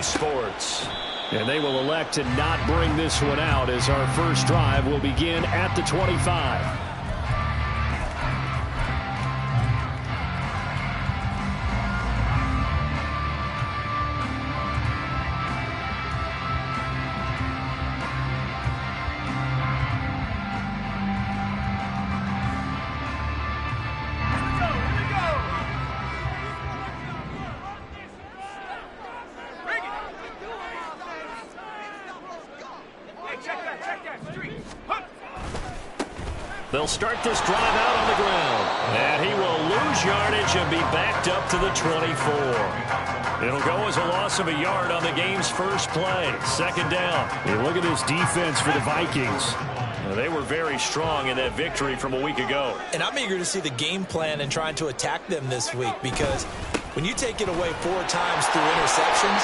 EA Sports. And they will elect to not bring this one out as our first drive will begin at the 25. They'll start this drive out on the ground. And he will lose yardage and be backed up to the 24. It'll go as a loss of a yard on the game's first play. Second down. Hey, look at this defense for the Vikings. They were very strong in that victory from a week ago. And I'm eager to see the game plan and trying to attack them this week, because when you take it away 4 times through interceptions,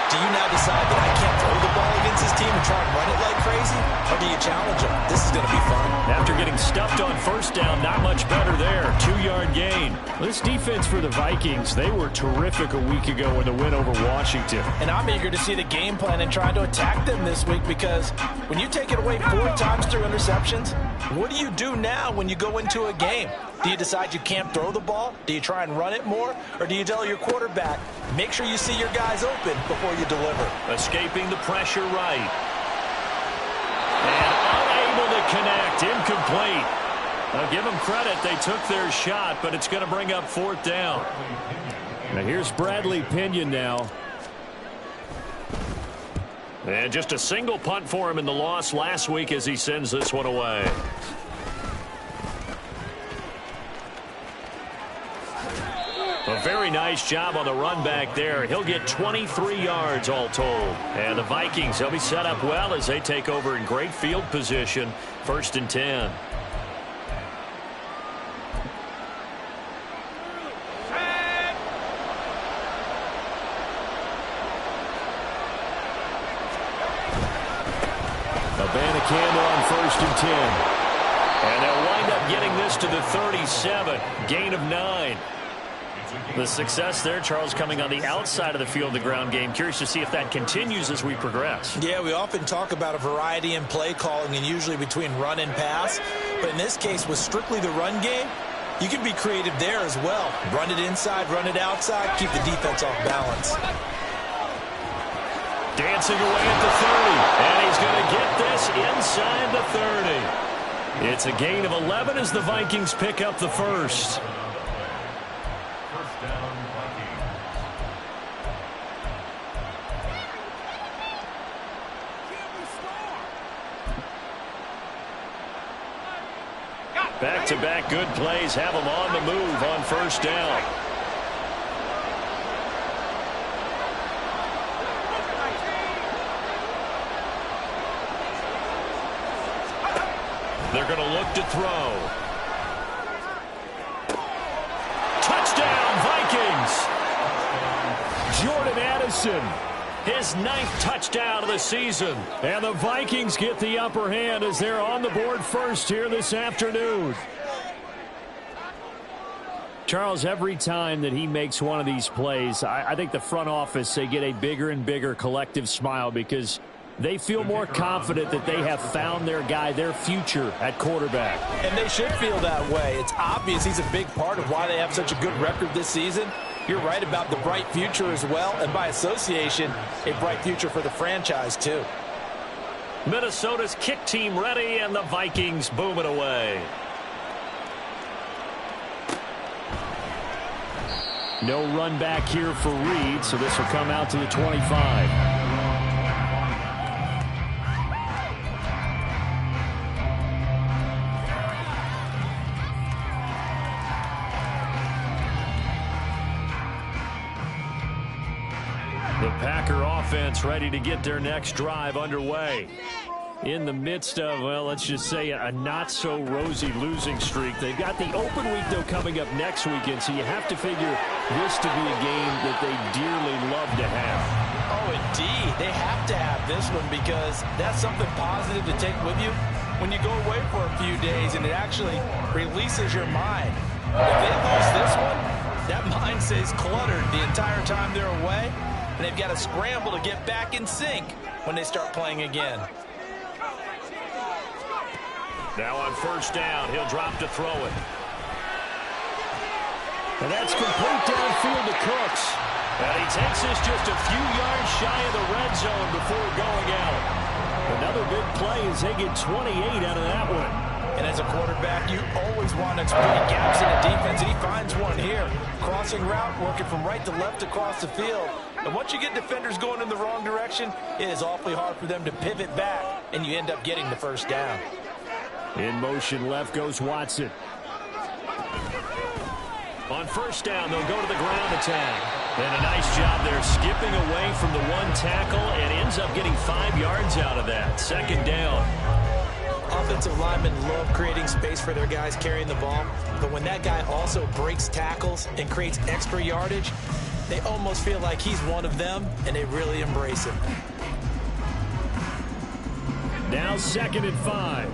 do you now decide that I can't throw the ball against this team and try and run it like crazy? Or do you challenge them? This is going to be fun. After getting stuffed on first down, not much better there. 2-yard gain. This defense for the Vikings, they were terrific a week ago in the win over Washington. And I'm eager to see the game plan and try to attack them this week, because when you take it away 4 times through interceptions, what do you do now when you go into a game? Do you decide you can't throw the ball? Do you try and run it more? Or do you tell your quarterback, make sure you see your guys open before you deliver? Escaping the pressure right. And unable to connect. Incomplete. I'll give them credit. They took their shot, but it's going to bring up 4th down. Now here's Bradley Pinion now. And just a single punt for him in the loss last week as he sends this one away. A very nice job on the run back there. He'll get 23 yards all told. And the Vikings, they'll be set up well as they take over in great field position. 1st and 10. Abanikanda on 1st and 10. And they'll wind up getting this to the 37. Gain of 9. The success there, Charles, coming on the outside of the field, the ground game. Curious to see if that continues as we progress. Yeah, we often talk about a variety in play calling and usually between run and pass. But in this case, with strictly the run game, you can be creative there as well. Run it inside, run it outside, keep the defense off balance. Dancing away at the 30. And he's going to get this inside the 30. It's a gain of 11 as the Vikings pick up the first. Back-to-back good plays have them on the move on first down. They're going to look to throw. Touchdown, Vikings! Jordan Addison. His 9th touchdown of the season. And the Vikings get the upper hand as they're on the board first here this afternoon. Charles, every time that he makes one of these plays, I think the front office, they get a bigger and bigger collective smile because they feel more confident that they have found their guy, their future at quarterback. And they should feel that way. It's obvious he's a big part of why they have such a good record this season. You're right about the bright future as well, and by association, a bright future for the franchise too. Minnesota's kick team ready, and the Vikings boom it away. No run back here for Reed, so this will come out to the 25. The Packer offense ready to get their next drive underway. In the midst of, well, let's just say a not-so-rosy losing streak. They've got the open week, though, coming up next weekend, so you have to figure this to be a game that they dearly love to have. Oh, indeed. They have to have this one because that's something positive to take with you when you go away for a few days, and it actually releases your mind. If they lose this one, that mind stays cluttered the entire time they're away. and they've got to scramble to get back in sync when they start playing again. Now on first down, he'll drop to throw it. And that's complete downfield to Cooks. And he takes this just a few yards shy of the red zone before going out. Another big play as they get 28 out of that one. And as a quarterback, you always want to exploit gaps in the defense, and he finds one here. Crossing route, working from right to left across the field. And once you get defenders going in the wrong direction, it is awfully hard for them to pivot back, and you end up getting the first down. In motion left goes Watson. On first down, they'll go to the ground attack. And a nice job there skipping away from the one tackle and ends up getting 5 yards out of that. Second down. Offensive linemen love creating space for their guys carrying the ball, but when that guy also breaks tackles and creates extra yardage, they almost feel like he's one of them, and they really embrace him. Now 2nd and 5.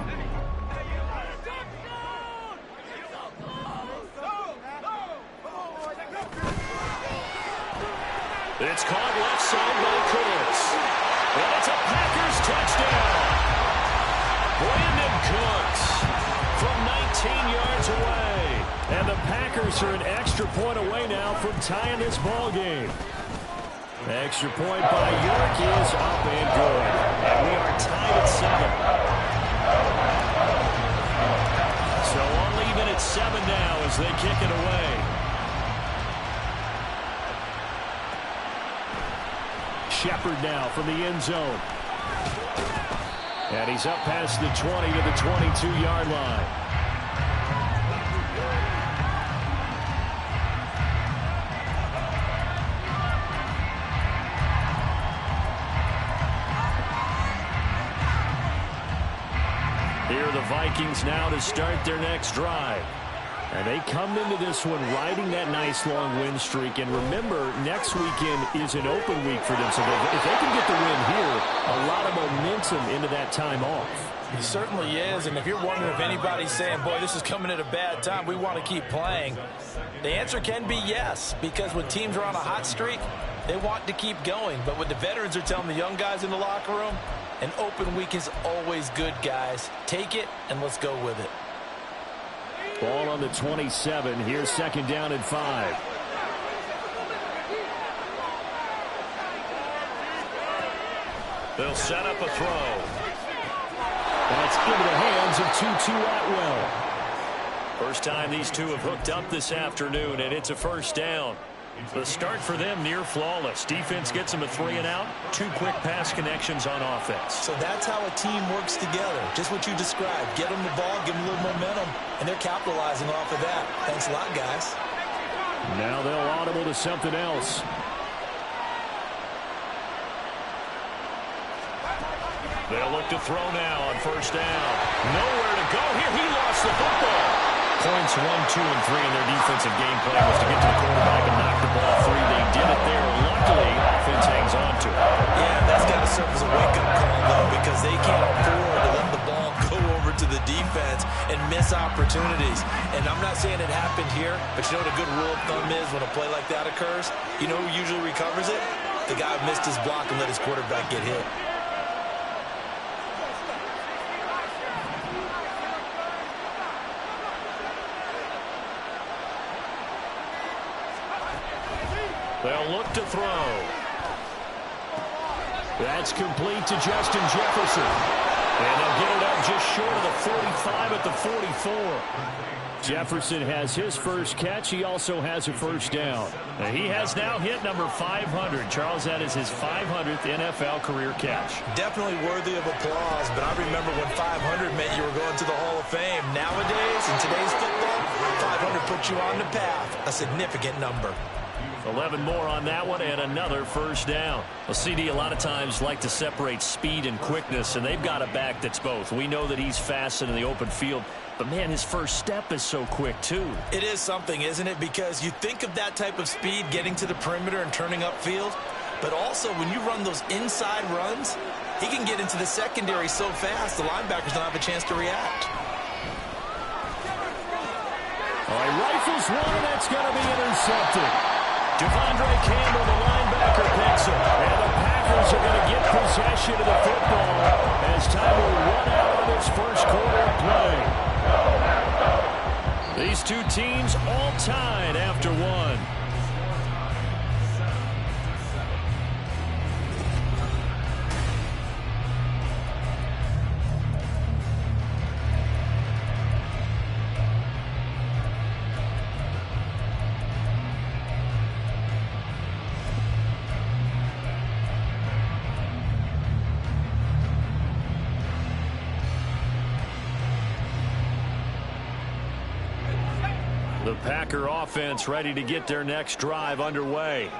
It's caught left side by Cooks. And it's a Packers touchdown. Brandon Cooks from 19 yards away. And the Packers are an extra point away now from tying this ball game. Extra point by York is up and good. And we are tied at 7. So all even at 7 now as they kick it away. Shepard now from the end zone. And he's up past the 20 to the 22-yard line. Here are the Vikings now to start their next drive. And they come into this one riding that nice long win streak. And remember, next weekend is an open week for them. So if they can get the win here, a lot of momentum into that time off. It certainly is. And if you're wondering if anybody's saying, boy, this is coming at a bad time, we want to keep playing, the answer can be yes. Because when teams are on a hot streak, they want to keep going. But what the veterans are telling the young guys in the locker room, an open week is always good, guys. Take it and let's go with it. Ball on the 27. Here's 2nd down and 5. They'll set up a throw. That's into the hands of Tutu Atwell. First time these two have hooked up this afternoon, and it's a first down. The start for them near flawless. Defense gets them a 3 and out. 2 quick pass connections on offense. So that's how a team works together. Just what you described. Get them the ball, give them a little momentum, and they're capitalizing off of that. Thanks a lot, guys. Now they'll audible to something else. They'll look to throw now on first down. Nowhere to go here. He lost the football. Points 1, 2, and 3 in their defensive game plan was to get to the quarterback and knock the ball free. They did it there. Luckily, offense hangs on to it. Yeah, that's got to serve as a wake-up call, though, because they can't afford to let the ball go over to the defense and miss opportunities. And I'm not saying it happened here, but you know what a good rule of thumb is when a play like that occurs? You know who usually recovers it? The guy who missed his block and let his quarterback get hit. They'll look to throw. That's complete to Justin Jefferson. And they'll get it up just short of the 45 at the 44. Jefferson has his first catch. He also has a first down. He has now hit number 500. Charles, that is his 500th NFL career catch. Definitely worthy of applause, but I remember when 500 meant you were going to the Hall of Fame. Nowadays, in today's football, 500 puts you on the path, a significant number. 11 more on that one and another first down. Well, CD a lot of times like to separate speed and quickness, and they've got a back that's both. We know that he's fast in the open field, but, man, his first step is so quick, too. It is something, isn't it? Because you think of that type of speed getting to the perimeter and turning upfield, but also when you run those inside runs, he can get into the secondary so fast the linebackers don't have a chance to react. All right, rifles one, and that's going to be intercepted. Devondre Campbell, the linebacker, Packer picks him. And the Packers are going to get possession of the football as time will run out on this first quarter of play. These two teams all tied after one. The Packer offense ready to get their next drive underway.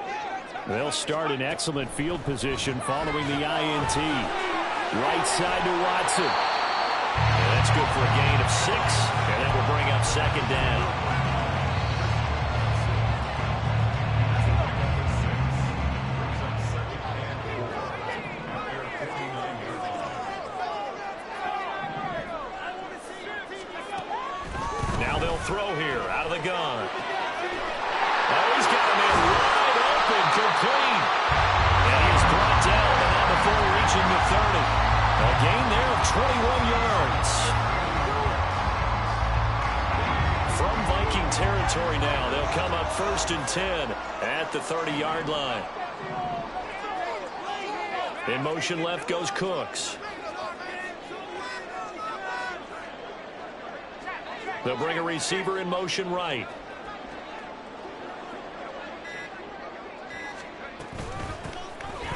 They'll start in excellent field position following the INT. Right side to Watson. And that's good for a gain of 6, and that will bring up second down. Throw here out of the gun. Oh, he's got a man wide open, complete. And he is brought down, but not before reaching the 30. A gain there of 21 yards. From Viking territory now, they'll come up 1st and 10 at the 30-yard line. In motion left goes Cooks. They'll bring a receiver in motion right.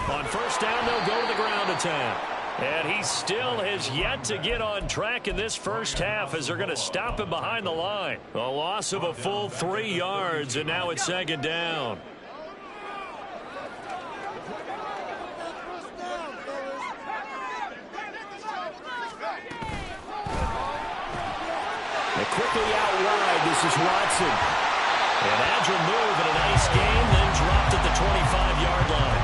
On first down, they'll go to the ground attack. And he still has yet to get on track in this first half as they're going to stop him behind the line. A loss of a full 3 yards, and now it's second down. Quickly out wide, this is Watson. An agile move and a nice game, then dropped at the 25-yard line.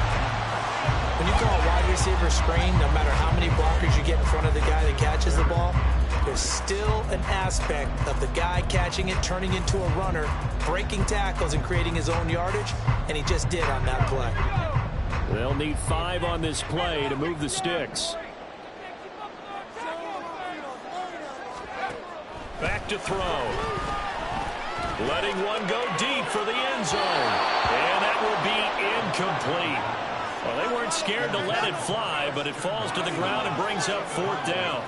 When you call a wide receiver screen, no matter how many blockers you get in front of the guy that catches the ball, there's still an aspect of the guy catching it, turning into a runner, breaking tackles and creating his own yardage, and he just did on that play. They'll need 5 on this play to move the sticks. Back to throw. Letting one go deep for the end zone. And that will be incomplete. Well, they weren't scared to let it fly, but it falls to the ground and brings up 4th down.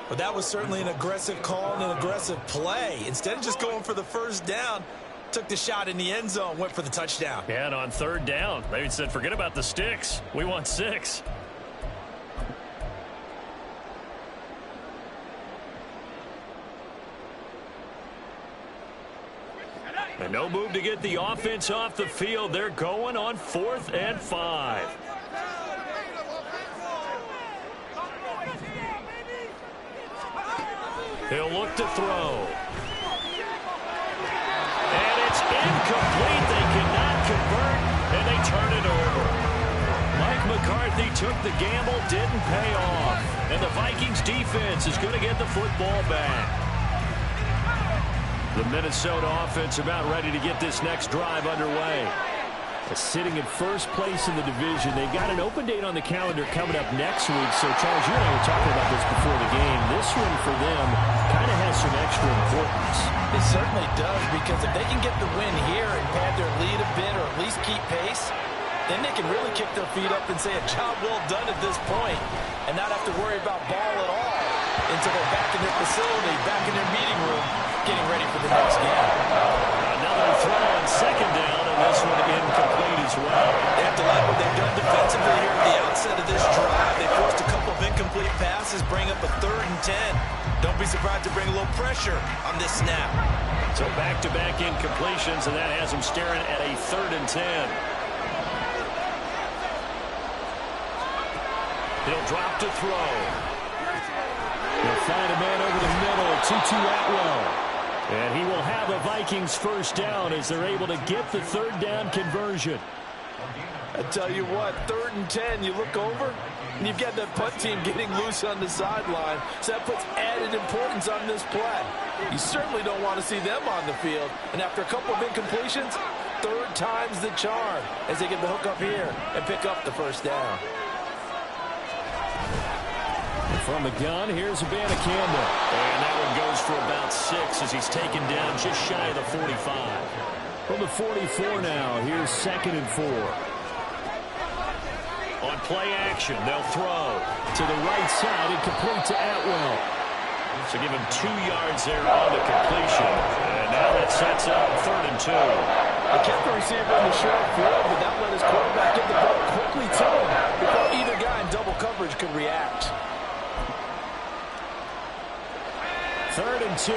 Well, that was certainly an aggressive call and an aggressive play. Instead of just going for the first down, took the shot in the end zone, went for the touchdown. Yeah, and on 3rd down, they said, forget about the sticks. We want 6. And no move to get the offense off the field. They're going on 4th and 5. He'll look to throw. And it's incomplete. They cannot convert, and they turn it over. Mike McCarthy took the gamble, didn't pay off. And the Vikings defense is going to get the football back. The Minnesota offense about ready to get this next drive underway. Sitting in first place in the division. They've got an open date on the calendar coming up next week. So, Charles, you and I were talking about this before the game. This one for them kind of has some extra importance. It certainly does, because if they can get the win here and pad their lead a bit or at least keep pace, then they can really kick their feet up and say a job well done at this point and not have to worry about ball at all until they're back in their facility, back in their meeting room, getting ready for the next game. Another throw on second down, and this one incomplete as well. They have to like what they've done defensively here at the outset of this drive. They forced a couple of incomplete passes, bring up a 3rd and 10. Don't be surprised to bring a little pressure on this snap. So back-to-back incompletions, and that has them staring at a 3rd and 10. He'll drop to throw. He'll find a man over the middle, Tutu Atwell. And he will have a Vikings first down as they're able to get the 3rd down conversion. I tell you what, 3rd and 10, you look over, and you've got that punt team getting loose on the sideline, so that puts added importance on this play. You certainly don't want to see them on the field, and after a couple of incompletions, third time's the charm as they get the hook up here and pick up the first down. From the gun, here's Campbell. And that one goes for about 6 as he's taken down just shy of the 45. From the 44 now, here's 2nd and 4. On play action, they'll throw to the right side and complete to Atwell. So give him 2 yards there on the completion. And now that sets up 3rd and 2. They kept the receiver in the short field, but that let his quarterback get the ball quickly to him before either guy in double coverage could react. 3rd and 2.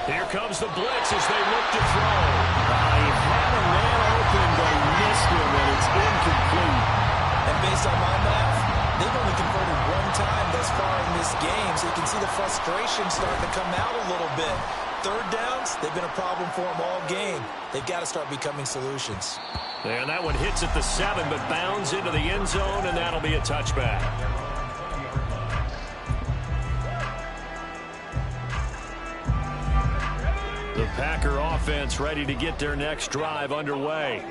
Here comes the blitz as they look to throw. He had a man open, but he missed him, and it's incomplete. And based on my math, they've only converted 1 time thus far in this game, so you can see the frustration starting to come out a little bit. 3rd downs, they've been a problem for them all game. They've got to start becoming solutions. And that one hits at the 7, but bounds into the end zone, and that'll be a touchback. The Packer offense ready to get their next drive underway.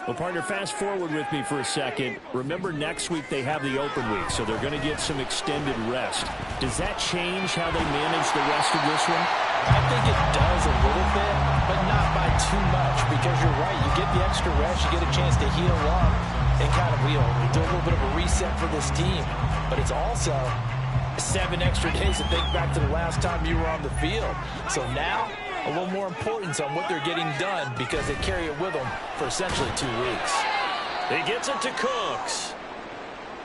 Well, partner, fast forward with me for a second. Remember, next week they have the open week, so they're going to get some extended rest. Does that change how they manage the rest of this one? I think it does a little bit, but not by too much, because you're right. You get the extra rest, you get a chance to heal up and kind of do a little bit of a reset for this team. But it's also 7 extra days to think back to the last time you were on the field. So now, a little more importance on what they're getting done because they carry it with them for essentially 2 weeks. He gets it to Cooks.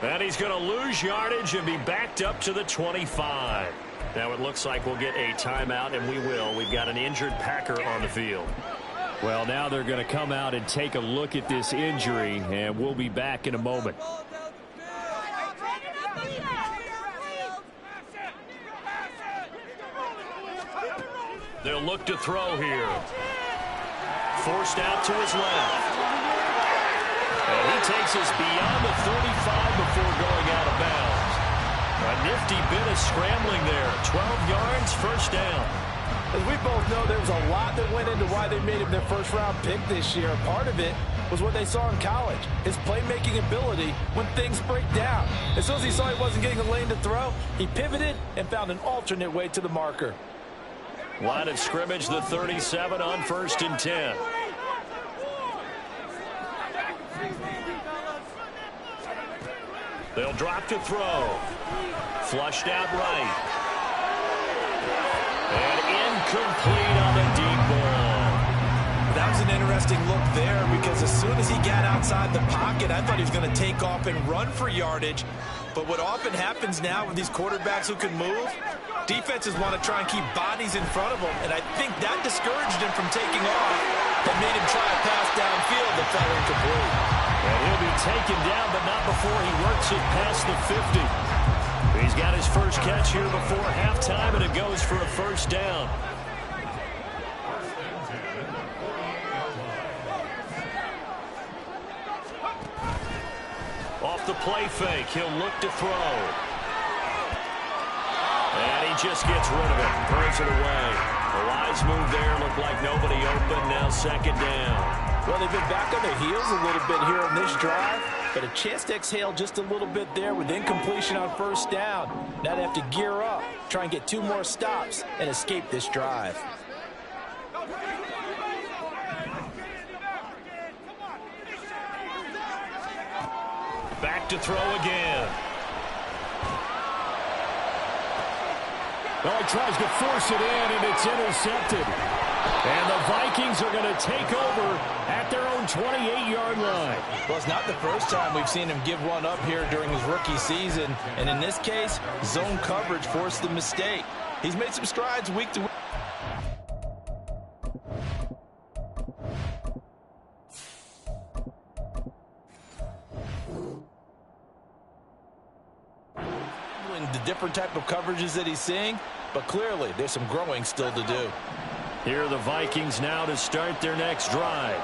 And he's going to lose yardage and be backed up to the 25. Now it looks like we'll get a timeout, and we will. We've got an injured Packer on the field. Well, now they're going to come out and take a look at this injury, and we'll be back in a moment. They'll look to throw here. Forced out to his left. And he takes us beyond the 35 before going out of bounds. A nifty bit of scrambling there. 12 yards, first down. As we both know, there was a lot that went into why they made him their first-round pick this year. Part of it was what they saw in college, his playmaking ability when things break down. As soon as he saw he wasn't getting a lane to throw, he pivoted and found an alternate way to the marker. Line of scrimmage, the 37 on 1st and 10. They'll drop to throw. Flushed out right. And incomplete on the deep ball. That was an interesting look there because as soon as he got outside the pocket, I thought he was going to take off and run for yardage. But what often happens now with these quarterbacks who can move, defenses want to try and keep bodies in front of them, and I think that discouraged him from taking off and made him try a pass downfield that fell incomplete. And he'll be taken down, but not before he works it past the 50. He's got his first catch here before halftime, and it goes for a first down. Off the play fake, he'll look to throw. And he just gets rid of it, throws it away. A wise move there, looked like nobody open, now 2nd down. Well, they've been back on their heels a little bit here on this drive, but a chance to exhale just a little bit there with incompletion on 1st down. Now they have to gear up, try and get 2 more stops, and escape this drive. Back to throw again. Well, he tries to force it in, and it's intercepted. And the Vikings are going to take over at their own 28-yard line. Well, it's not the first time we've seen him give one up here during his rookie season. And in this case, zone coverage forced the mistake. He's made some strides week to week. The different type of coverages that he's seeing, but clearly there's some growing still to do. Here are the Vikings now to start their next drive.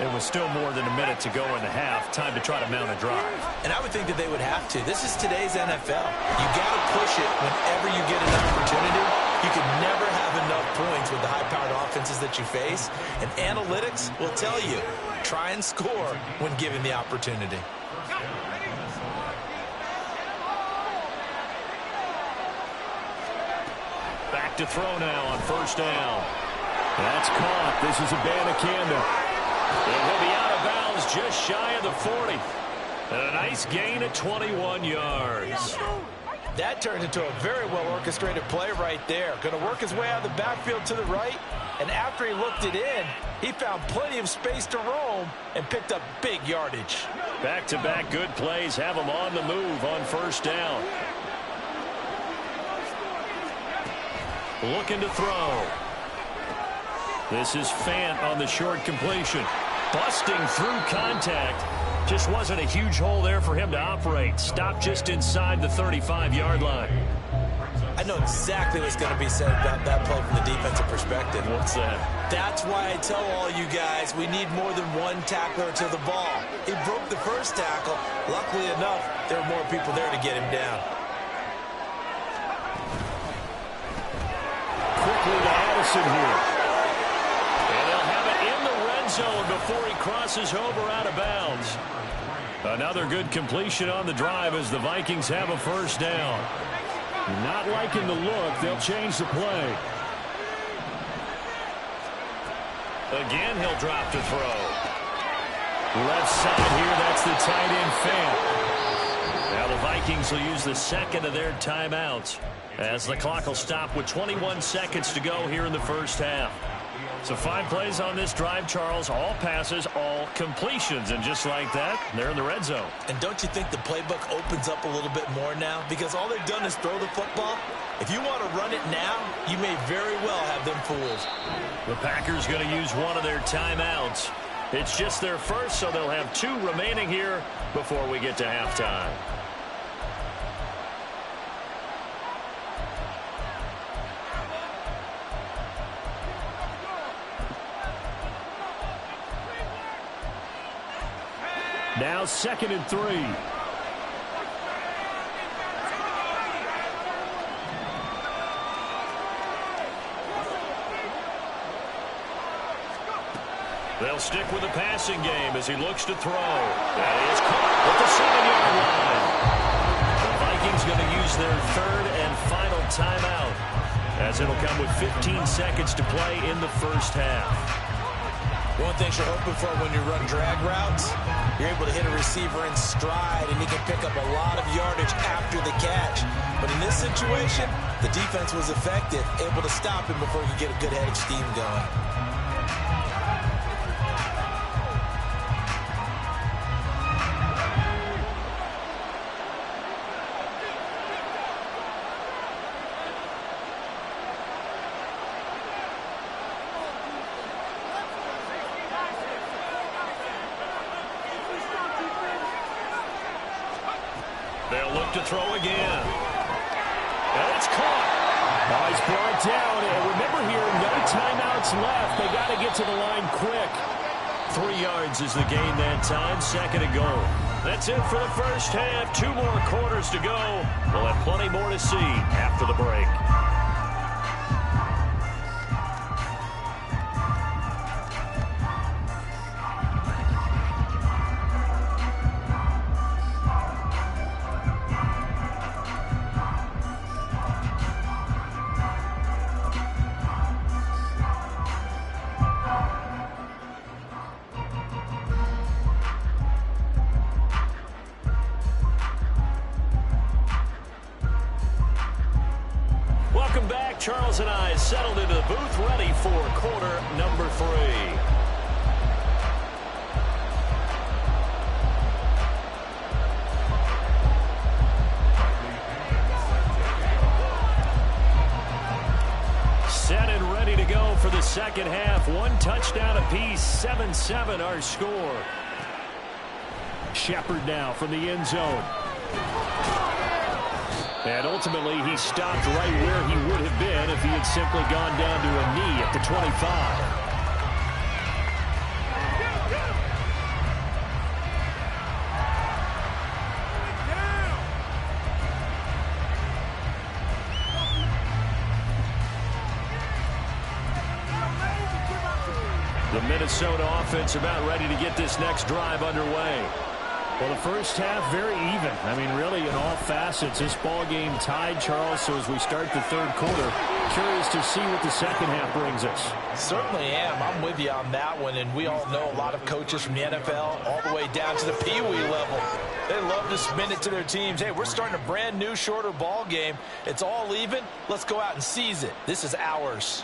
It was still more than a minute to go in the half. Time to try to mount a drive. And I would think that they would have to. This is today's NFL. You got to push it whenever you get an opportunity. You can never have enough points with the high-powered offenses that you face. And analytics will tell you, try and score when given the opportunity. Back to throw now on first down. That's caught. This is Abanikanda. And he'll be out of bounds just shy of the 40. And a nice gain of 21 yards. That turned into a very well-orchestrated play right there. Going to work his way out of the backfield to the right. And after he looked it in, he found plenty of space to roam and picked up big yardage. Back-to-back good plays have him on the move on first down. Looking to throw. This is Fant on the short completion. Busting through contact. Just wasn't a huge hole there for him to operate. Stopped just inside the 35-yard line. I know exactly what's going to be said about that play from the defensive perspective. What's that? That's why I tell all you guys we need more than one tackler to the ball. He broke the first tackle. Luckily enough, there were more people there to get him down. Quickly to Addison here. And they'll have it in the red zone before he crosses over out of bounds. Another good completion on the drive as the Vikings have a first down. Not liking the look. They'll change the play. Again, he'll drop to throw. Left side here, that's the tight end Fant. Now the Vikings will use the second of their timeouts as the clock will stop with 21 seconds to go here in the first half. So 5 plays on this drive, Charles. All passes, all completions. And just like that, they're in the red zone. And don't you think the playbook opens up a little bit more now? Because all they've done is throw the football. If you want to run it now, you may very well have them fooled. The Packers going to use one of their timeouts. It's just their first, so they'll have 2 remaining here before we get to halftime. Now 2nd and 3. They'll stick with the passing game as he looks to throw. That is caught at the 7-yard line. The Vikings going to use their 3rd and final timeout as it'll come with 15 seconds to play in the first half. One thing you're hoping for when you run drag routes, you're able to hit a receiver in stride, and he can pick up a lot of yardage after the catch. But in this situation, the defense was effective, able to stop him before he could get a good head of steam going. They'll look to throw again. And it's caught. Oh, he's brought down. And remember here, no timeouts left. They got to get to the line quick. 3 yards is the gain that time. 2nd and goal. That's it for the first half. 2 more quarters to go. We'll have plenty more to see after the break. Welcome back. Charles and I settled into the booth, ready for quarter number 3. Set and ready to go for the second half. 1 touchdown apiece, 7-7 our score. Shepard now from the end zone. And ultimately, he stopped right where he would have been if he had simply gone down to a knee at the 25. The Minnesota offense about ready to get this next drive underway. Well, the first half, very even. I mean, really, in all facets, this ball game tied, Charles. So as we start the third quarter, curious to see what the second half brings us. Certainly am. I'm with you on that one. And we all know a lot of coaches from the NFL all the way down to the Pee Wee level. They love to spin it to their teams. Hey, we're starting a brand new, shorter ball game. It's all even. Let's go out and seize it. This is ours.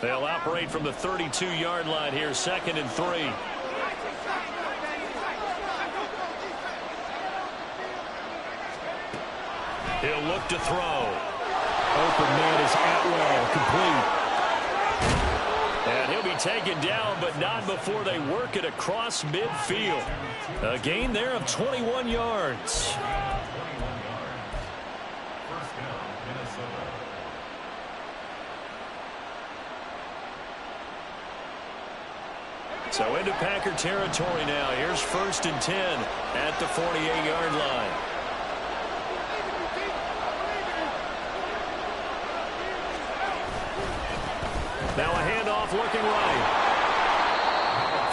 They'll operate from the 32-yard line here, 2nd and 3. He'll look to throw. Open man is Atwell, complete. And he'll be taken down, but not before they work it across midfield. A gain there of 21 yards. So into Packer territory now. Here's 1st and 10 at the 48-yard line. Now a handoff looking right.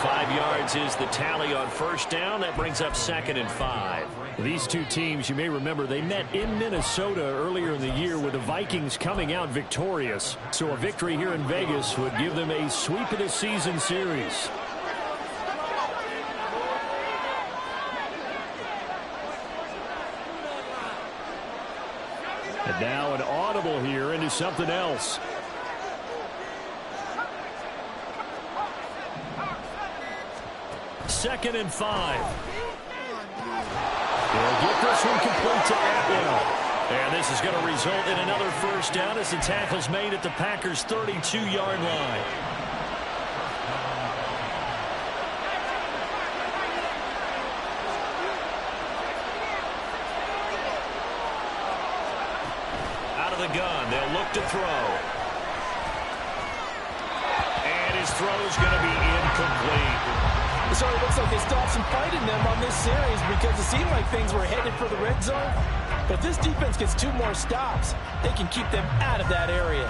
5 yards is the tally on 1st down. That brings up 2nd and 5. These two teams, you may remember, they met in Minnesota earlier in the year with the Vikings coming out victorious. So a victory here in Vegas would give them a sweep of the season series. And now an audible here into something else. Second and 5. They'll get this one complete to Atwell. And this is going to result in another 1st down as the tackle's made at the Packers' 32-yard line. Out of the gun, they'll look to throw. And his throw's going to be incomplete. So it looks like they still have some fight in them on this series because it seemed like things were headed for the red zone. But if this defense gets 2 more stops, they can keep them out of that area.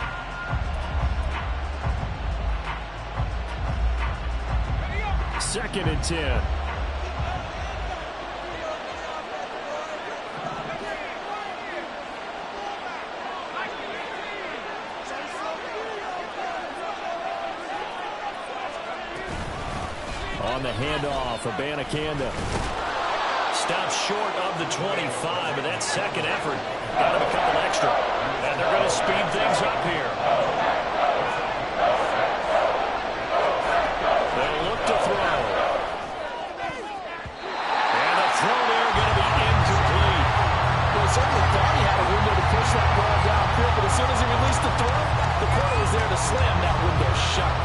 Second and 10. On the handoff, Abanikanda. Stops short of the 25, but that second effort got him a couple extra. And they're going to speed things up here. They'll look to throw. And the throw there going to be incomplete. Well, he certainly thought he had a window to push that ball downfield, but as soon as he released the throw, the corner was there to slam that window shut.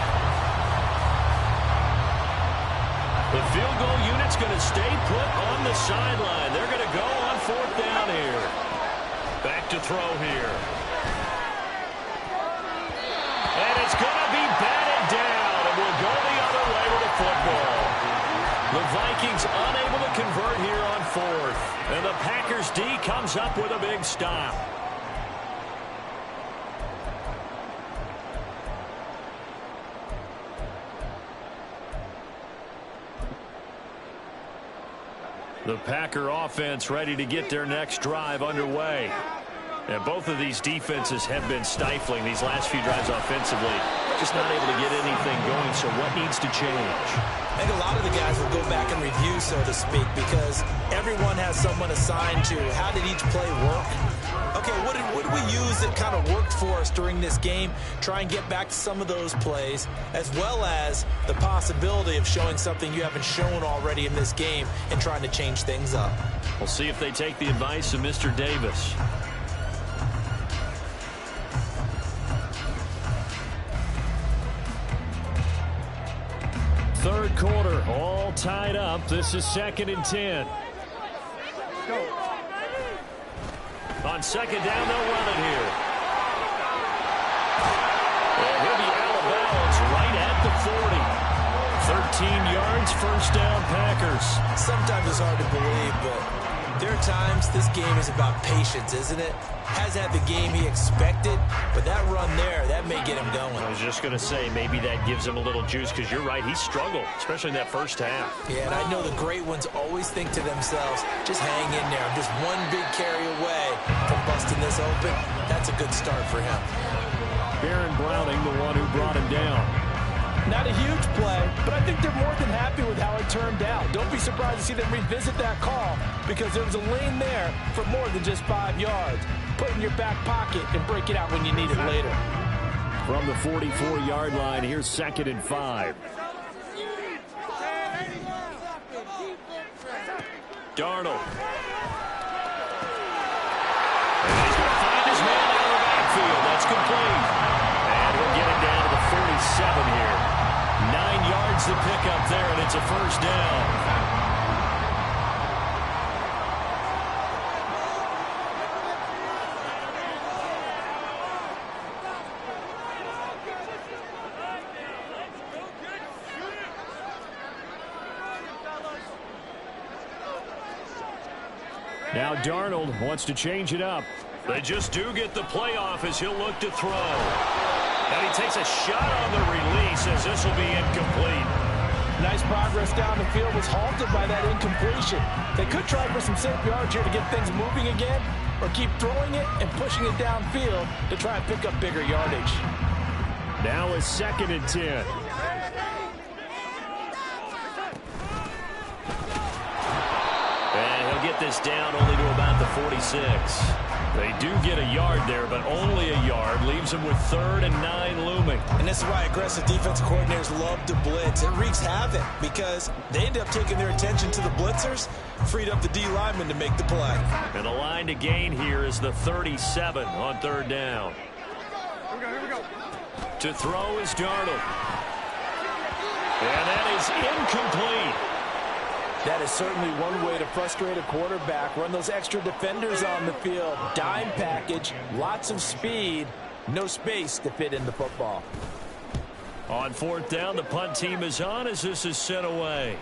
The field goal unit's going to stay put on the sideline. They're going to go on 4th down here. Back to throw here. And it's going to be batted down, and we'll go the other way with the football. The Vikings unable to convert here on 4th. And the Packers D comes up with a big stop. The Packer offense ready to get their next drive underway. And both of these defenses have been stifling these last few drives offensively. Just not able to get anything going, so what needs to change? I think a lot of the guys will go back and review, so to speak, because everyone has someone assigned to how did each play work. Okay, what did we use that kind of worked for us during this game? Try and get back to some of those plays, as well as the possibility of showing something you haven't shown already in this game and trying to change things up. We'll see if they take the advice of Mr. Davis. Third quarter, all tied up. This is 2nd and 10. On 2nd down, they'll run it here. And he'll be out of bounds right at the 40. 13 yards, 1st down Packers. Sometimes it's hard to believe, but There are times this game is about patience, isn't it? Hasn't had the game he expected, but that run there, that may get him going. I was just going to say, maybe that gives him a little juice, because you're right, he struggled, especially in that first half. Yeah, and I know the great ones always think to themselves, just hang in there. I'm just one big carry away from busting this open. That's a good start for him. Baron Browning, the one who brought him down. Not a huge play, but I think they're more than happy with how it turned out. Don't be surprised to see them revisit that call, because there was a lane there for more than just 5 yards. Put it in your back pocket and break it out when you need it later. From the 44-yard line, here's 2nd and 5. Darnold. And he's going to find his man out of the backfield. That's complete. And we'll get it down to the 47 here. 9 yards to pick up there, and it's a first down. Now Darnold wants to change it up. They just do get the playoff as he'll look to throw. And he takes a shot on the release as this will be incomplete. Nice progress down the field, was halted by that incompletion. They could try for some safe yards here to get things moving again, or keep throwing it and pushing it downfield to try and pick up bigger yardage. Now is 2nd and 10. And he'll get this down only to about the 46. They do get a yard there, but only a yard. Leaves them with 3rd and 9 looming. And this is why aggressive defensive coordinators love to blitz. It wreaks havoc because they end up taking their attention to the blitzers, freed up the D lineman to make the play. And the line to gain here is the 37 on 3rd down. Here we go. To throw is Darnold. And that is incomplete. That is certainly one way to frustrate a quarterback. Run those extra defenders on the field. Dime package, lots of speed, no space to fit in the football. On 4th down, the punt team is on as this is sent away.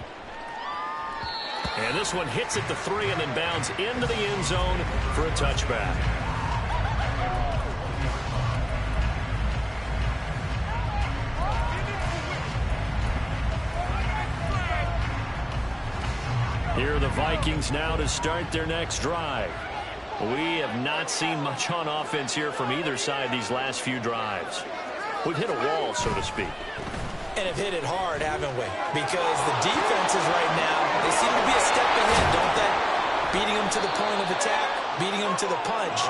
And this one hits at the 3 and then bounds into the end zone for a touchback. Here are the Vikings now to start their next drive. We have not seen much on offense here from either side these last few drives. We've hit a wall, so to speak. And have hit it hard, haven't we? Because the defenses right now, they seem to be a step ahead, don't they? Beating them to the point of attack, beating them to the punch.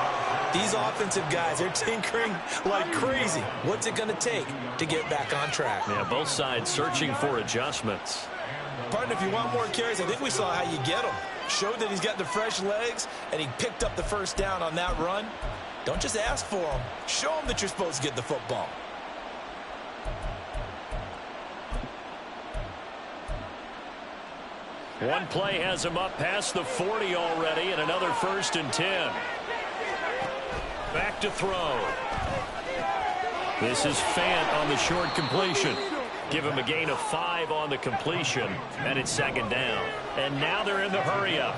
These offensive guys are tinkering like crazy. What's it going to take to get back on track? Yeah, both sides searching for adjustments. Partner, if you want more carries, I think we saw how you get them. Showed that he's got the fresh legs, and he picked up the first down on that run. Don't just ask for them. Show them that you're supposed to get the football. One play has him up past the 40 already, and another 1st and 10. Back to throw. This is Fant on the short completion. Give him a gain of 5 on the completion, and it's 2nd down. And now they're in the hurry-up.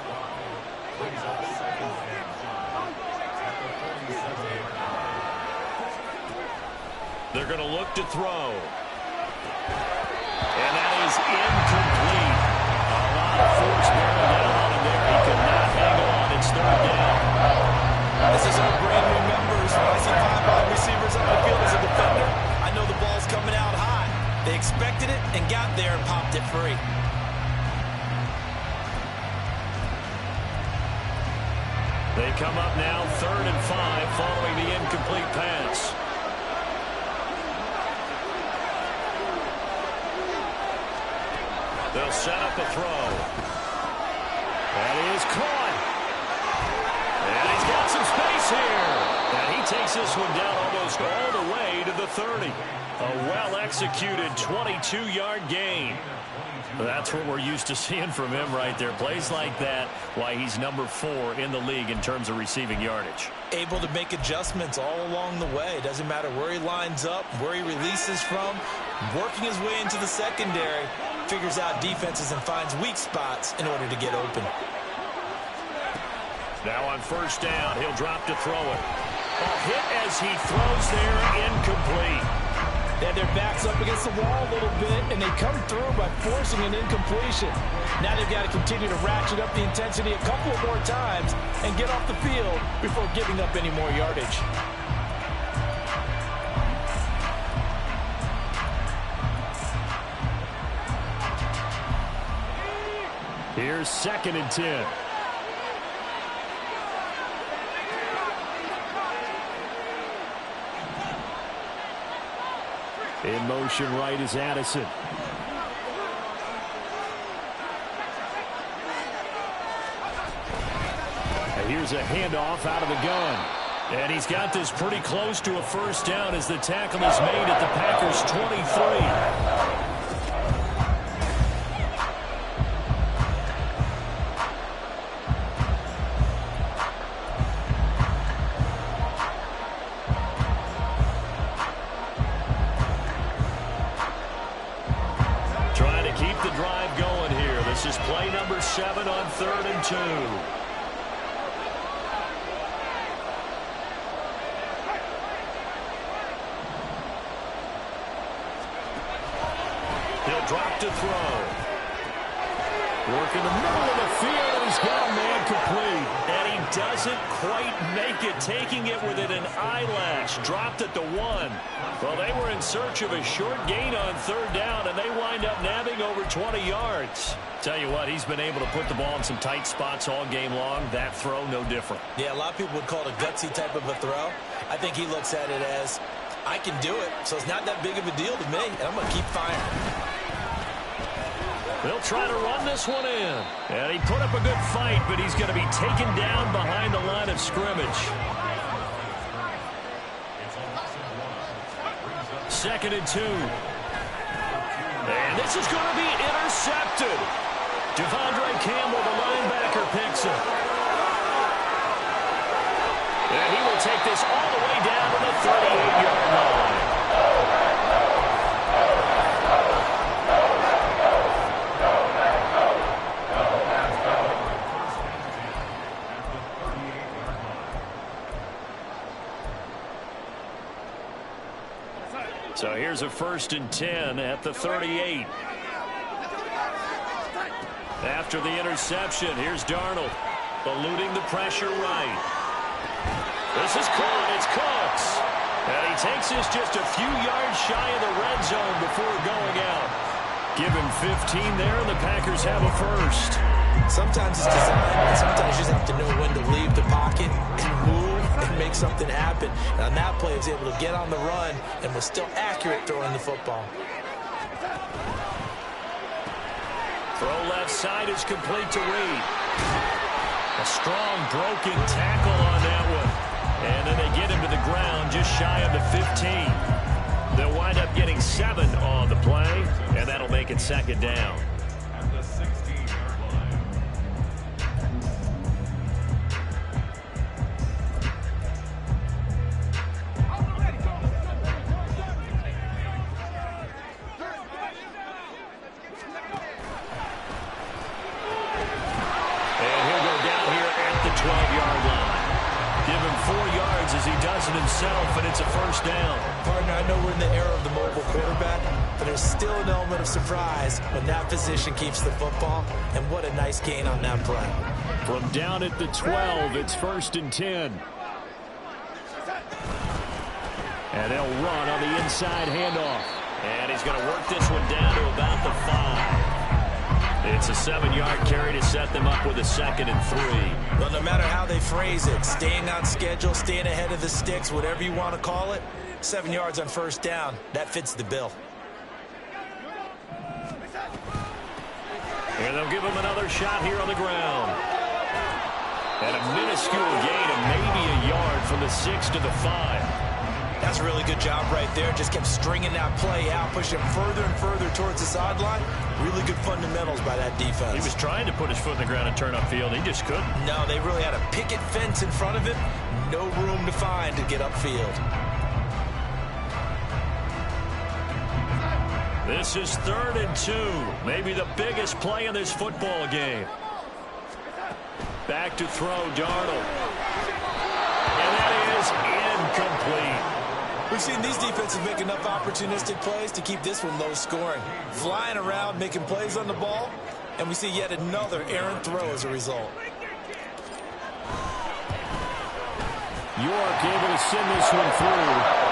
They're going to look to throw. And that is incomplete. A lot of force bearing down on him there. He could not hang on. It's 3rd down. This is our brain remembers when I see 5 wide receivers on the field as a defender. I know the ball's coming out high. They expected it and got there and popped it free. They come up now 3rd and 5 following the incomplete pass. They'll set up a throw. That is caught. And he's got some space here. And he takes this one down almost all the way to the 30. A well-executed 22-yard gain. That's what we're used to seeing from him right there. Plays like that, why he's number 4 in the league in terms of receiving yardage. Able to make adjustments all along the way. Doesn't matter where he lines up, where he releases from. Working his way into the secondary. Figures out defenses and finds weak spots in order to get open. Now on first down, he'll drop to throw it. Hit as he throws there, incomplete. And their back's up against the wall a little bit, and they come through by forcing an incompletion. Now they've got to continue to ratchet up the intensity a couple of more times and get off the field before giving up any more yardage. Here's 2nd and 10. In motion right is Addison. And here's a handoff out of the gun. And he's got this pretty close to a first down as the tackle is made at the Packers' 23. This is play number 7 on 3rd and 2. He'll drop to throw. Work in the middle of the field, and he's got a man complete. And he doesn't quite make it, taking it within an eyelash. Dropped at the 1. Well, they were in search of a short gain on 3rd down, and they wind up nabbing over 20 yards. Tell you what, he's been able to put the ball in some tight spots all game long. That throw, no different. Yeah, a lot of people would call it a gutsy type of a throw. I think he looks at it as, I can do it, so it's not that big of a deal to me, and I'm going to keep firing. They'll try to run this one in. And he put up a good fight, but he's going to be taken down behind the line of scrimmage. 2nd and 2. And this is going to be intercepted. Devondre Campbell, the linebacker, picks it. And he will take this all the way down to the 38-yard line. So here's a 1st and 10 at the 38. After the interception, here's Darnold, eluding the pressure right. This is caught. It's Cooks. And he takes this just a few yards shy of the red zone before going out. Give him 15 there, and the Packers have a first. Sometimes it's design, and sometimes you just have to know when to leave the pocket and move and make something happen. And on that play, he was able to get on the run and was still accurate throwing the football. Throw left side is complete to Reed. A strong broken tackle on that one. And then they get him to the ground just shy of the 15. They'll wind up getting 7 on the play, and that'll make it 2nd down. At the 16-yard line. And he'll go down here at the 12-yard line. Give him 4 yards as he does it himself, and it's a first down. Partner, I know we're in the era of the mobile quarterback, but there's still an element of surprise when that position keeps the football, and what a nice gain on that play. From down at the 12, it's 1st and 10. And they'll run on the inside handoff. And he's going to work this one down to about the 5. It's a 7-yard carry to set them up with a 2nd and 3. Well, no matter how they phrase it, staying on schedule, staying ahead of the sticks, whatever you want to call it, 7 yards on first down, that fits the bill. And they'll give him another shot here on the ground. And a minuscule gain of maybe a yard from the 6 to the 5. That's a really good job right there. Just kept stringing that play out, pushing him further and further towards the sideline. Really good fundamentals by that defense. He was trying to put his foot in the ground and turn upfield. He just couldn't. No, they really had a picket fence in front of him. No room to find to get upfield. This is 3rd and 2. Maybe the biggest play in this football game. Back to throw, Darnold. And that is incomplete. We've seen these defenses make enough opportunistic plays to keep this one low scoring. Flying around, making plays on the ball, and we see yet another errant throw as a result. York able to send this one through.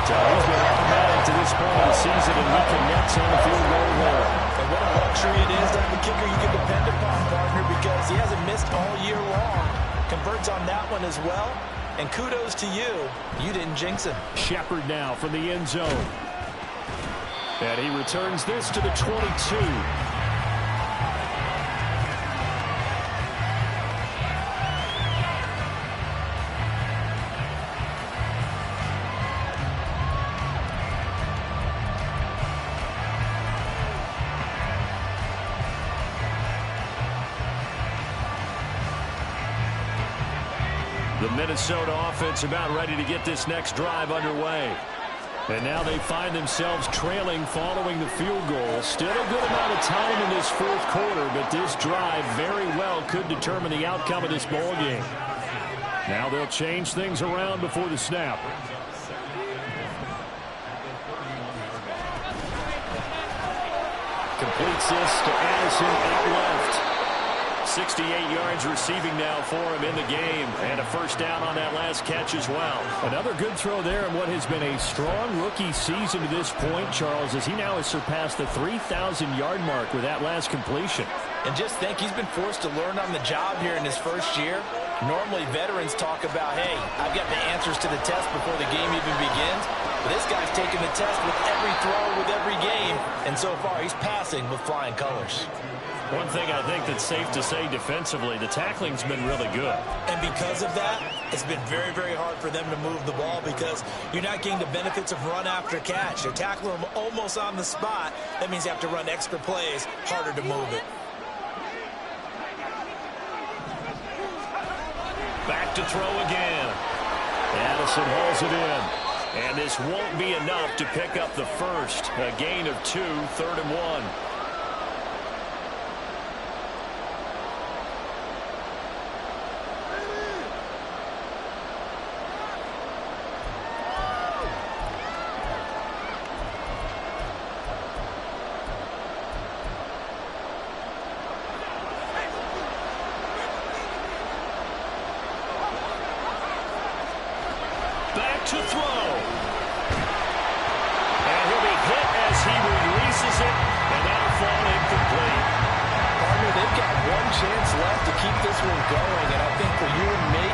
So he's been automatic to this point of the season, and he connects on the field goal there. And what a luxury it is to have a kicker you can depend upon, partner, because he hasn't missed all year long. Converts on that one as well. And kudos to you. You didn't jinx him. Shepard now from the end zone. And he returns this to the 22. The Minnesota offense about ready to get this next drive underway. And now they find themselves trailing following the field goal. Still a good amount of time in this fourth quarter, but this drive very well could determine the outcome of this ball game. Now they'll change things around before the snap. Completes this to Addison out left. 68 yards receiving now for him in the game, and a first down on that last catch as well. Another good throw there in what has been a strong rookie season to this point, Charles, as he now has surpassed the 3,000-yard mark with that last completion. And just think, he's been forced to learn on the job here in his first year. Normally, veterans talk about, hey, I've got the answers to the test before the game even begins. But this guy's taking the test with every throw, with every game. And so far, he's passing with flying colors. One thing I think that's safe to say defensively, the tackling's been really good. And because of that, it's been very, very hard for them to move the ball because you're not getting the benefits of run after catch. You're tackling them almost on the spot. That means you have to run extra plays, harder to move it. Back to throw again. Addison hauls it in. And this won't be enough to pick up the first. A gain of 2, 3rd and 1. To throw. And he'll be hit as he releases it, and that'll fall incomplete. Partner, they've got one chance left to keep this one going, and I think for you and me,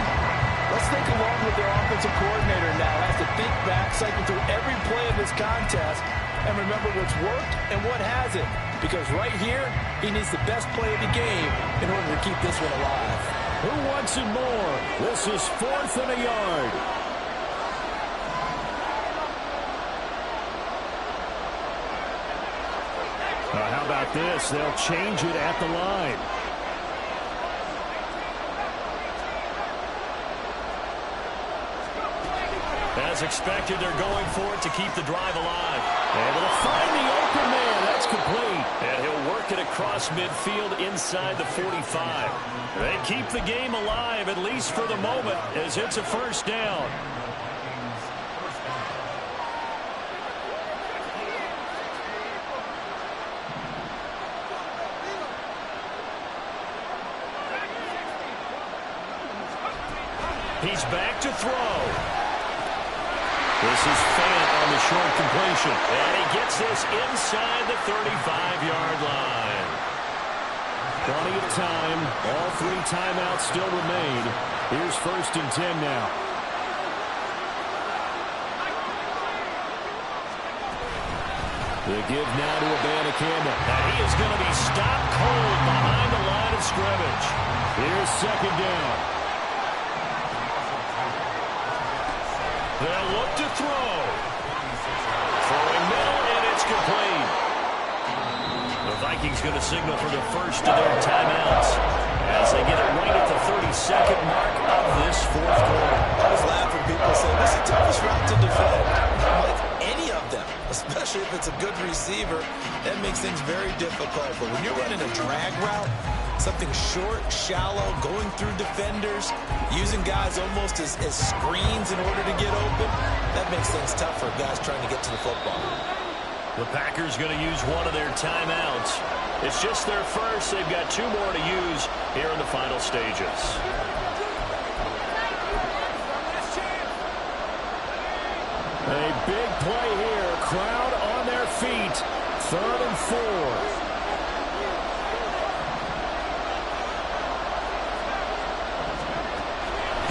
let's think along with their offensive coordinator now. Has to think back, cycle through every play of this contest, and remember what's worked and what hasn't. Because right here, he needs the best play of the game in order to keep this one alive. Who wants it more? This is 4th and a yard. How about this? They'll change it at the line. As expected, they're going for it to keep the drive alive. Able to find the open man. That's complete. And he'll work it across midfield inside the 45. They keep the game alive, at least for the moment, as it's a first down. He's back to throw. This is Fant on the short completion. And he gets this inside the 35-yard line. Plenty of time. All 3 timeouts still remain. Here's 1st and 10 now. The give now to Abanikanda. And he is going to be stopped cold behind the line of scrimmage. Here's 2nd down. They'll look to throw. Throwing middle, and it's complete. The Vikings going to signal for the first of their timeouts as they get it right at the 32nd mark of this fourth quarter. I was laughing. People say, this is the toughest route to defend. Like any of them, especially especially if it's a good receiver. That makes things very difficult. But when you're running a drag route, something short, shallow, going through defenders, using guys almost as screens in order to get open, that makes things tough for guys trying to get to the football. The Packers going to use one of their timeouts. It's just their first. They've got 2 more to use here in the final stages. A big play here. Crowd on their feet. 3rd and 4.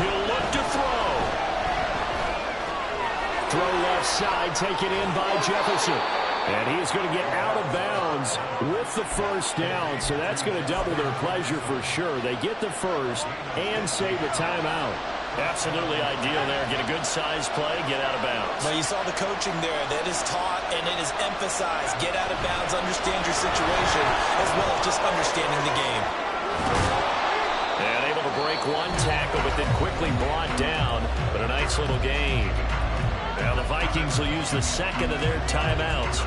He'll look to throw. Throw left side, taken in by Jefferson. And he is going to get out of bounds with the first down. So that's going to double their pleasure for sure. They get the first and save the timeout. Absolutely ideal there. Get a good size play, get out of bounds. Well, you saw the coaching there. That is taught and it is emphasized. Get out of bounds, understand your situation, as well as just understanding the game. And able to break one tackle, but then quickly brought down. But a nice little gain. Now the Vikings will use the second of their timeouts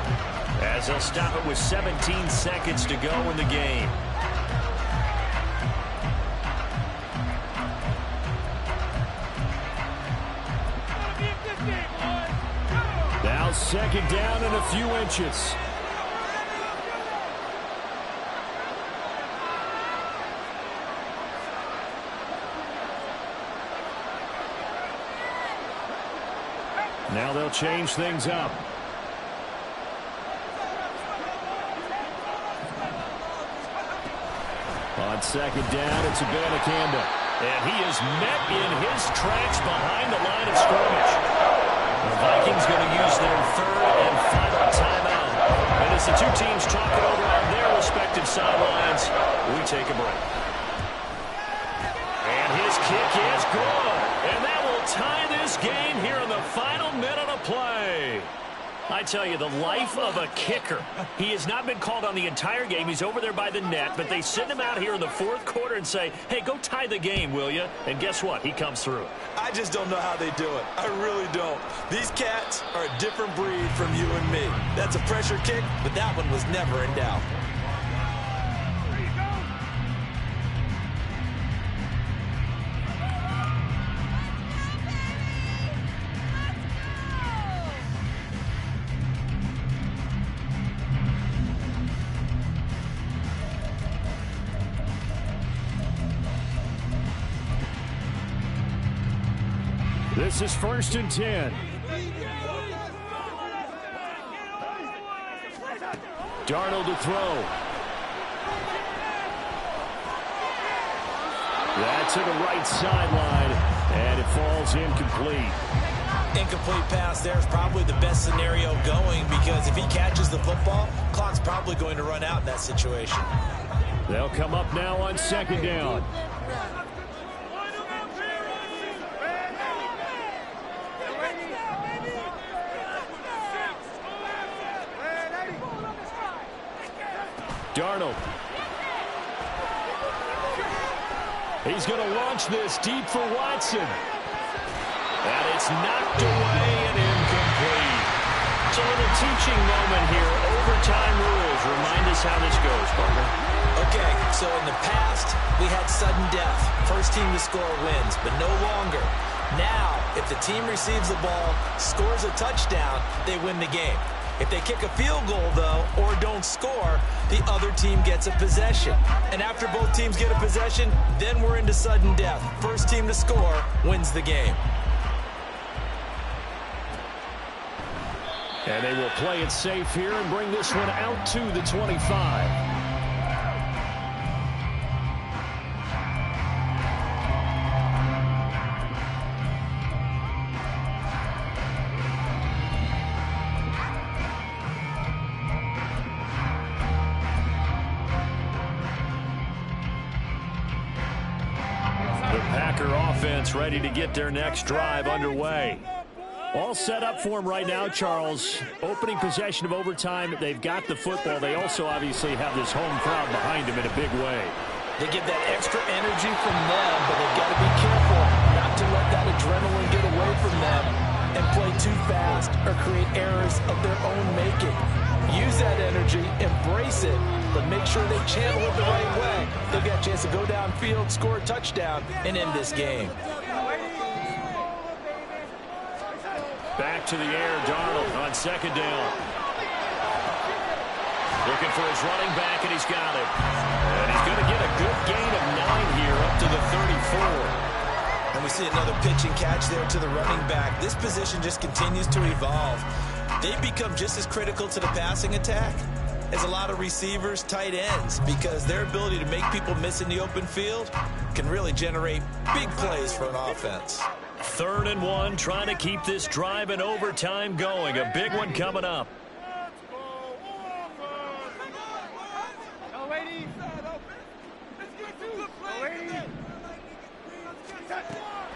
as they'll stop it with 17 seconds to go in the game. Now 2nd down and a few inches. Now they'll change things up. On 2nd down, it's Abanikanda. And he is met in his tracks behind the line of scrimmage. The Vikings going to use their 3rd and final timeout. And as the 2 teams talk it over on their respective sidelines, we take a break. And his kick is good. And that will tie this game here in the final minute of play. I tell you, the life of a kicker. He has not been called on the entire game. He's over there by the net, but they send him out here in the 4th quarter and say, hey, go tie the game, will you? And guess what? He comes through. I just don't know how they do it. I really don't. These cats are a different breed from you and me. That's a pressure kick, but that one was never in doubt. This is 1st and 10. Darnold to throw. That's to the right sideline, and it falls incomplete. Incomplete pass there is probably the best scenario going because if he catches the football, clock's probably going to run out in that situation. They'll come up now on 2nd down. Darnold. He's going to launch this deep for Watson. And it's knocked away and incomplete. It's a little teaching moment here. Overtime rules. Remind us how this goes, partner. Okay, so in the past, we had sudden death. First team to score wins, but no longer. Now, if the team receives the ball, scores a touchdown, they win the game. If they kick a field goal, though, or don't score, the other team gets a possession. And after both teams get a possession, then we're into sudden death. First team to score wins the game. And they will play it safe here and bring this one out to the 25. Ready to get their next drive underway. All set up for them right now, Charles. Opening possession of overtime. They've got the football. They also obviously have this home crowd behind them in a big way. They get that extra energy from them, but they've got to be careful not to let that adrenaline get away from them and play too fast or create errors of their own making. sure they channel it the right way, they've got a chance to go downfield, score a touchdown, and end this game. Back to the air, Darnold on second down. Looking for his running back, and he's got it. And he's going to get a good gain of 9 here up to the 34. And we see another pitch and catch there to the running back. This position just continues to evolve. They've become just as critical to the passing attack as a lot of receivers, tight ends, because their ability to make people miss in the open field can really generate big plays for an offense. 3rd and 1, trying to keep this drive in overtime going. A big one coming up.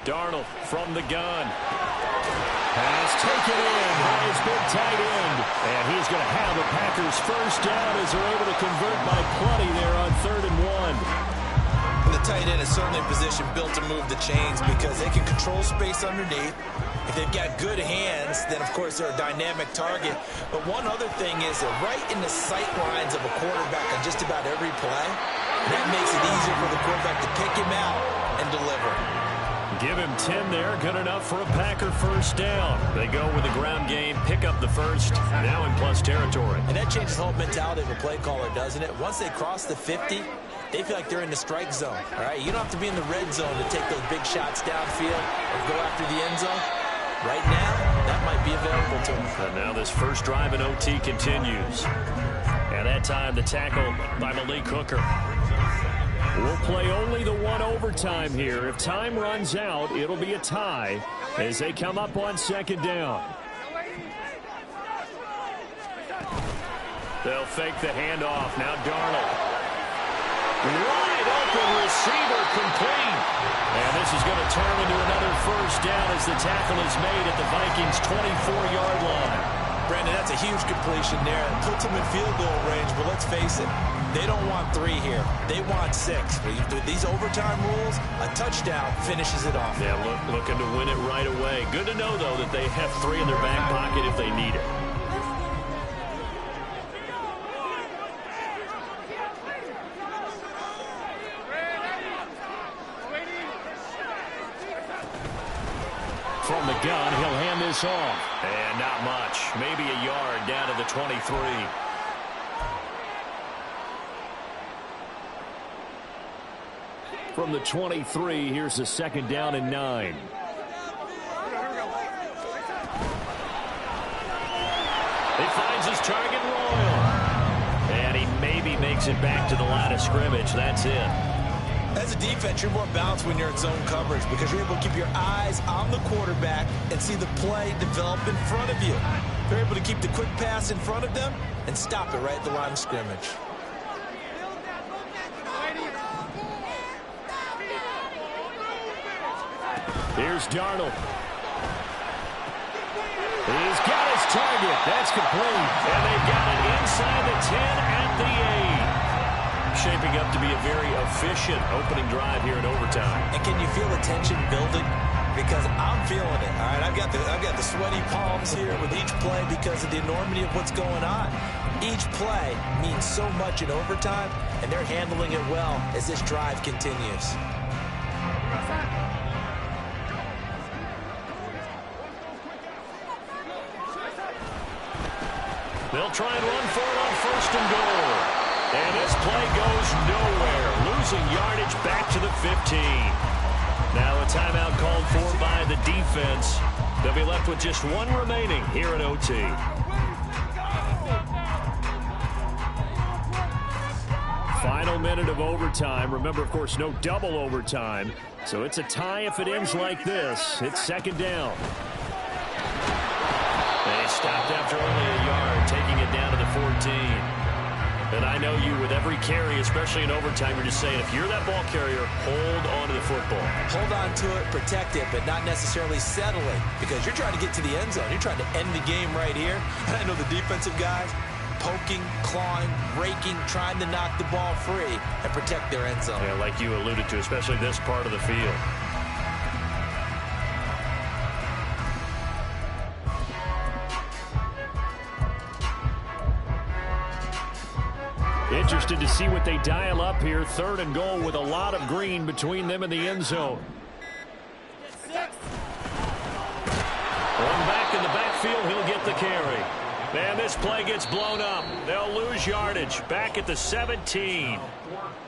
Darnold from the gun. Pass taken in by his big tight end. And he's going to have the Packers first down as they're able to convert by plenty there on 3rd and 1. And the tight end is certainly in position built to move the chains because they can control space underneath. If they've got good hands, then of course they're a dynamic target. But one other thing is they're right in the sight lines of a quarterback on just about every play. And that makes it easier for the quarterback to pick him out and deliver. Give him 10 there. Good enough for a Packer first down. They go with the ground game, pick up the first, now in plus territory. And that changes the whole mentality of a play caller, doesn't it? Once they cross the 50, they feel like they're in the strike zone. All right, you don't have to be in the red zone to take those big shots downfield or go after the end zone. Right now, that might be available to them. And now this first drive in OT continues. And that time the tackle by Malik Hooker. We'll play only the one overtime here. If time runs out, it'll be a tie as they come up on second down. They'll fake the handoff. Now Darnold. Wide open receiver complete. And this is going to turn into another first down as the tackle is made at the Vikings' 24-yard line. Brandon, that's a huge completion there. It puts them in field goal range, but let's face it, they don't want 3 here. They want 6. With these overtime rules, a touchdown finishes it off. Yeah, looking to win it right away. Good to know, though, that they have 3 in their back pocket if they need it. From the gun, he'll hand this off. And not much. Maybe a yard down to the 23. From the 23, here's a second down and 9. He finds his target Royal. And he maybe makes it back to the line of scrimmage. That's it. As a defense, you're more balanced when you're in zone coverage because you're able to keep your eyes on the quarterback and see the play develop in front of you. You're able to keep the quick pass in front of them and stop it right at the line of scrimmage. Here's Darnold. He's got his target. That's complete. And they've got it inside the 10 at the 8. Shaping up to be a very efficient opening drive here in overtime. And can you feel the tension building? Because I'm feeling it. All right, I've got the sweaty palms here with each play because of the enormity of what's going on. Each play means so much in overtime, and they're handling it well as this drive continues. They'll try and run for it on 1st and goal. And this play goes nowhere. Losing yardage back to the 15. Now a timeout called for by the defense. They'll be left with just 1 remaining here in OT. Final minute of overtime. Remember, of course, no double overtime. So it's a tie if it ends like this. It's second down. They stopped after only a yard, taking it down to the 14. And I know you, with every carry, especially in overtime, you're just saying, if you're that ball carrier, hold on to the football. Hold on to it, protect it, but not necessarily settle it, because you're trying to get to the end zone. You're trying to end the game right here. And I know the defensive guys poking, clawing, raking, trying to knock the ball free and protect their end zone. Yeah, like you alluded to, especially this part of the field. interested to see what they dial up here. 3rd and goal with a lot of green between them and the end zone. One back in the backfield, he'll get the carry. And this play gets blown up. They'll lose yardage. Back at the 17.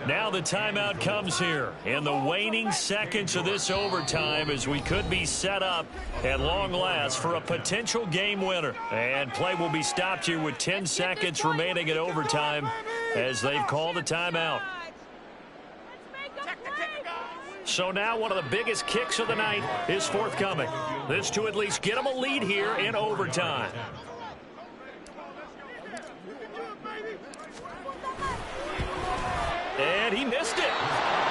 Now the timeout comes here in the waning seconds of this overtime as we could be set up at long last for a potential game winner. And play will be stopped here with 10 seconds remaining in overtime as they've called a timeout. So now one of the biggest kicks of the night is forthcoming. This to at least get them a lead here in overtime. And he missed it.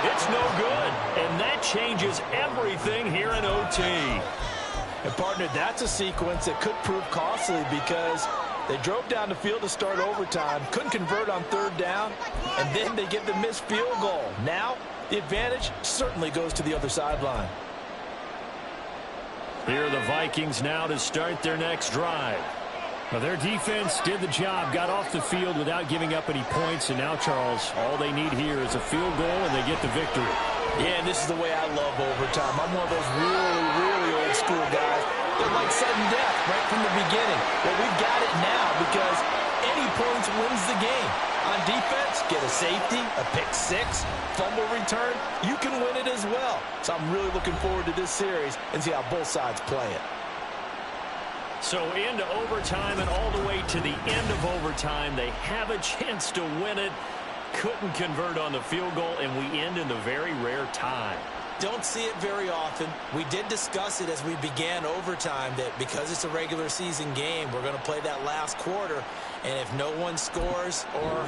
It's no good. And that changes everything here in OT. And, partner, that's a sequence that could prove costly because they drove down the field to start overtime, couldn't convert on 3rd down, and then they get the missed field goal. Now, the advantage certainly goes to the other sideline. Here are the Vikings now to start their next drive. Well, their defense did the job, got off the field without giving up any points, and now, Charles, all they need here is a field goal, and they get the victory. Yeah, and this is the way I love overtime. I'm one of those really, really old school guys. They're like sudden death right from the beginning. Well, we've got it now because any points wins the game. On defense, get a safety, a pick 6, fumble return. You can win it as well. So I'm really looking forward to this series and see how both sides play it. So into overtime and all the way to the end of overtime. They have a chance to win it. Couldn't convert on the field goal, and we end in the very rare tie. Don't see it very often. We did discuss it as we began overtime that because it's a regular season game, we're going to play that last quarter. And if no one scores or